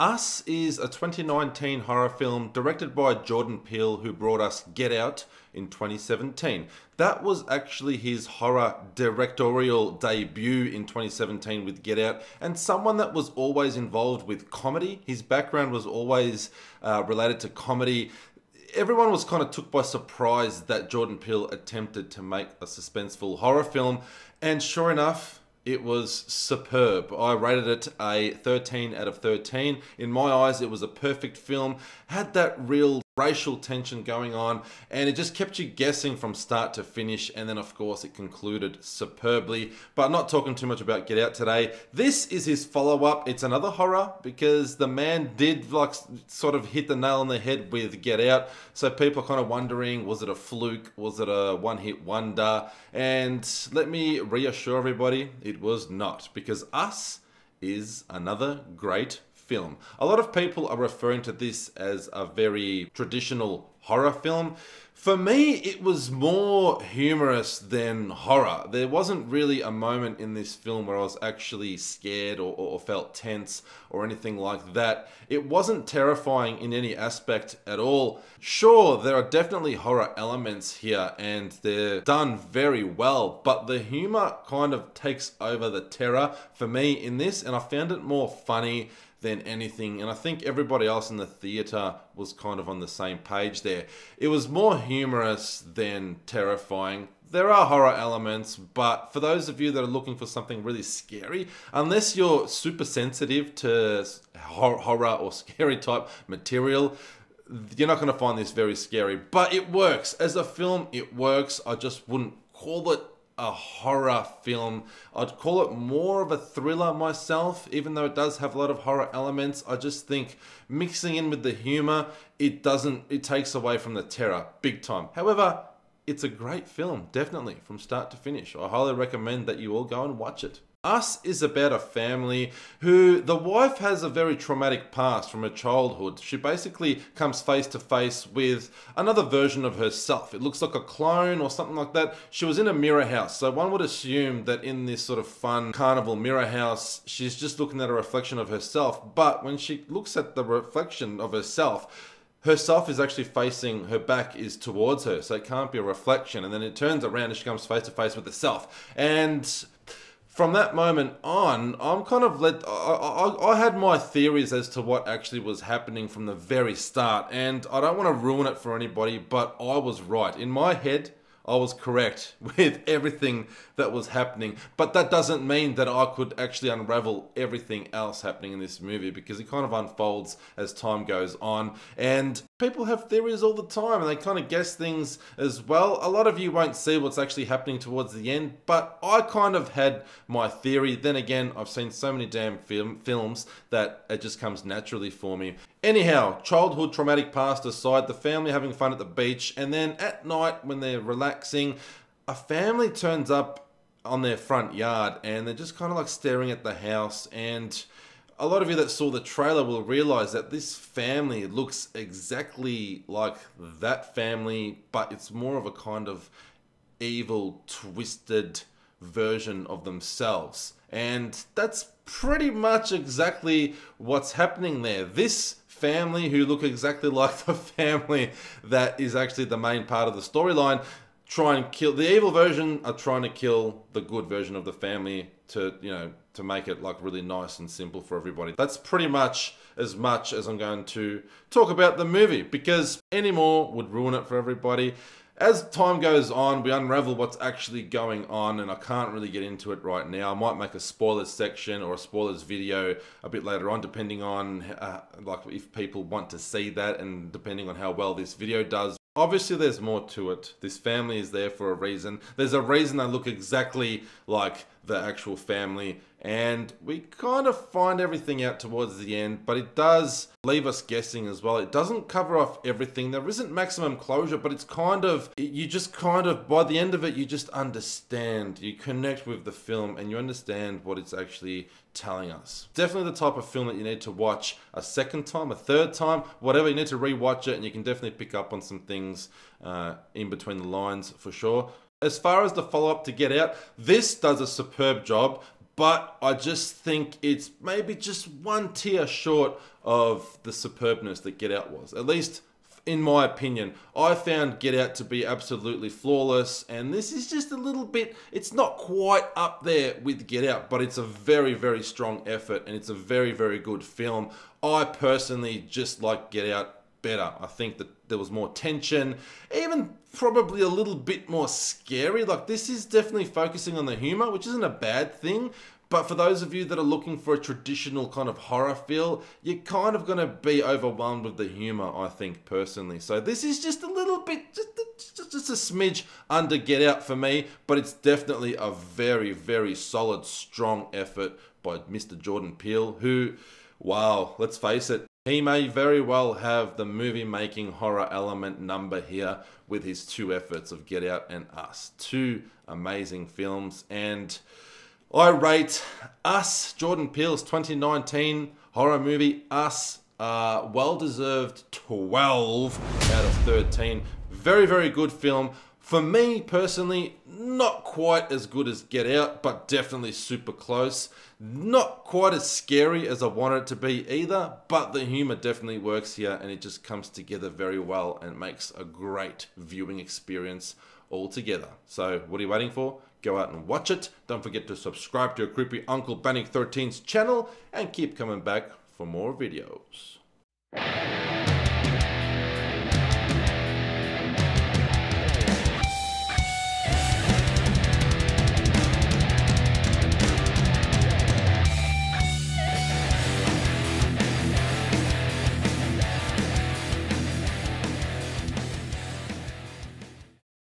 Us is a 2019 horror film directed by Jordan Peele, who brought us Get Out in 2017. That was actually his horror directorial debut in 2017 with Get Out, and someone that was always involved with comedy. His background was always related to comedy. Everyone was kind of took by surprise that Jordan Peele attempted to make a suspenseful horror film, and sure enough, it was superb. I rated it a 13 out of 13. In my eyes, it was a perfect film. Had that real racial tension going on, and it just kept you guessing from start to finish, and then of course it concluded superbly. But I'm not talking too much about Get Out today. This is his follow-up. It's another horror because the man did sort of hit the nail on the head with Get Out, so people are kind of wondering, was it a fluke? Was it a one-hit wonder? And let me reassure everybody, it was not, because Us is another great film. A lot of people are referring to this as a very traditional horror film. For me, it was more humorous than horror. There wasn't really a moment in this film where I was actually scared or felt tense or anything like that. It wasn't terrifying in any aspect at all. Sure, there are definitely horror elements here and they're done very well, but the humor kind of takes over the terror for me in this, and I found it more funny than anything, and I think everybody else in the theatre was kind of on the same page there. It was more humorous than terrifying. There are horror elements, but for those of you that are looking for something really scary, unless you're super sensitive to horror or scary type material, you're not going to find this very scary. But it works. As a film, it works. I just wouldn't call it a horror film. I'd call it more of a thriller myself, even though it does have a lot of horror elements. I just think mixing in with the humor, it takes away from the terror big time. However, it's a great film, definitely, from start to finish. I highly recommend that you all go and watch it. Us is about a family who, the wife has a very traumatic past from her childhood. She basically comes face to face with another version of herself. It looks like a clone or something like that. She was in a mirror house, so one would assume that in this sort of fun carnival mirror house, she's just looking at a reflection of herself. But when she looks at the reflection of herself is actually facing, her back is towards her, so it can't be a reflection. And then it turns around and she comes face to face with herself. And from that moment on, I'm kind of I had my theories as to what actually was happening from the very start, and I don't want to ruin it for anybody, but I was right. In my head, I was correct with everything that was happening, but that doesn't mean that I could actually unravel everything else happening in this movie, because it kind of unfolds as time goes on, and people have theories all the time and they kind of guess things as well. A lot of you won't see what's actually happening towards the end, but I kind of had my theory. Then again, I've seen so many damn films that it just comes naturally for me. Anyhow, childhood traumatic past aside, the family having fun at the beach, and then at night when they're relaxing, a family turns up on their front yard and they're just kind of like staring at the house. And a lot of you that saw the trailer will realize that this family looks exactly like that family, but it's more of a kind of evil, twisted version of themselves. And that's pretty much exactly what's happening there. This family, who look exactly like the family that is actually the main part of the storyline, try and kill the evil version, are trying to kill the good version of the family to make it like really nice and simple for everybody. That's pretty much as I'm going to talk about the movie, because any more would ruin it for everybody. As time goes on, we unravel what's actually going on, and I can't really get into it right now. I might make a spoilers section or a spoilers video a bit later on, depending on like if people want to see that, and depending on how well this video does. Obviously, there's more to it. This family is there for a reason. There's a reason they look exactly like the actual family, and we kind of find everything out towards the end, but it does leave us guessing as well. It doesn't cover off everything. There isn't maximum closure, but it's kind of, you just kind of, by the end of it, you just understand. You connect with the film and you understand what it's actually telling us. Definitely the type of film that you need to watch a second time, a third time, whatever. You need to rewatch it, and you can definitely pick up on some things in between the lines for sure. As far as the follow-up to Get Out, this does a superb job, but I just think it's maybe just one tier short of the superbness that Get Out was. At least in my opinion, I found Get Out to be absolutely flawless, and this is just a little bit, it's not quite up there with Get Out, but it's a very, very strong effort, and it's a very, very good film. I personally just like Get Out better. I think that there was more tension, even probably a little bit more scary. Like, this is definitely focusing on the humor, which isn't a bad thing. But for those of you that are looking for a traditional kind of horror feel, you're kind of going to be overwhelmed with the humor, I think, personally. So this is just a little bit, just a smidge under Get Out for me, but it's definitely a very, very solid, strong effort by Mr. Jordan Peele, who, wow, let's face it, he may very well have the movie-making horror element number here with his two efforts of Get Out and Us. Two amazing films, and I rate Us, Jordan Peele's 2019 horror movie, Us, well-deserved 12 out of 13. Very, very good film. For me, personally, not quite as good as Get Out, but definitely super close. Not quite as scary as I wanted it to be either, but the humor definitely works here, and it just comes together very well and makes a great viewing experience altogether. So what are you waiting for? Go out and watch it. Don't forget to subscribe to your creepy Uncle Banning 13's channel, and keep coming back for more videos.